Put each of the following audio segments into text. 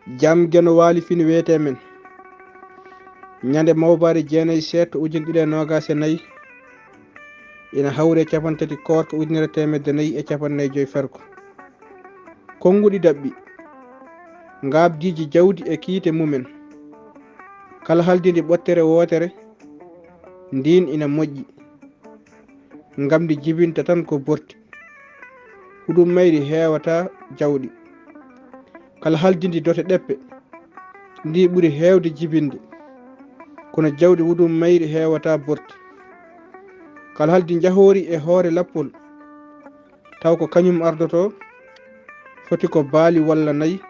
jam geno waali fini wiyete men ñande mawbare jeenayi seetto ujune ɗiɗi e nogas e nayyi ina hawre capantati korka ujunere temedde nayyi e capannayyi joyi ferko konnguɗi dabɓi ngabdiji jawdi e kiite mumen kala haldidi ɓottere wotere ndin ina moƴƴi ngam ndi jibinta tan ko borti huɗum mayri heewata jawɗi kala haldidi dote ɗeppe ndi ɓuri heewde jibinde kono jawɗi huɗum mayri heewata borti kala haldi jahoori e hoore lappol taw ko kañum ardoto foti ko baali walla nayyi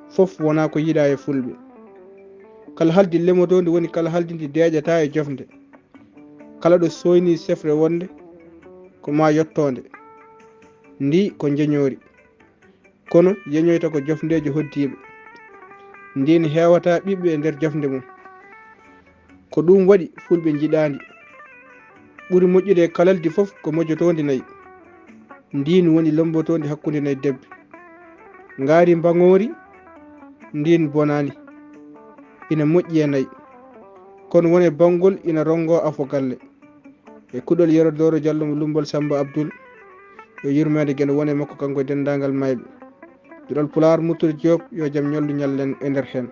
fof wona ko yiɗa e fulɓe kala haldi lemododi woni kala haldi ndi deeƴata e jofde kala ɗo soyni sefre wonde ko ma yettonde ndi ko jeñori kono yeñoyta ko jofdeji hoddiɓe ndin heewata ɓiɓɓe e nder jofde mum ko ɗum waɗi fulɓe jiɗandi ɓuri moƴƴude kalaldi fof ko moƴƴotondi nayyi ndin woni lombotondi hakkude nayyi debbe ngaari mbagori ndin bonani ina moƴƴi e nayyi kono wone banggol ina rongo afo galle e kuɗol Yerodoro Diallo mo Lumbol Samba Abdoul yo yurmede gueno wone makko kanko dendagal mayɓe ɗiɗol Pulaar Moutoudi Diop yo jaam ñallu ñallen e nder hen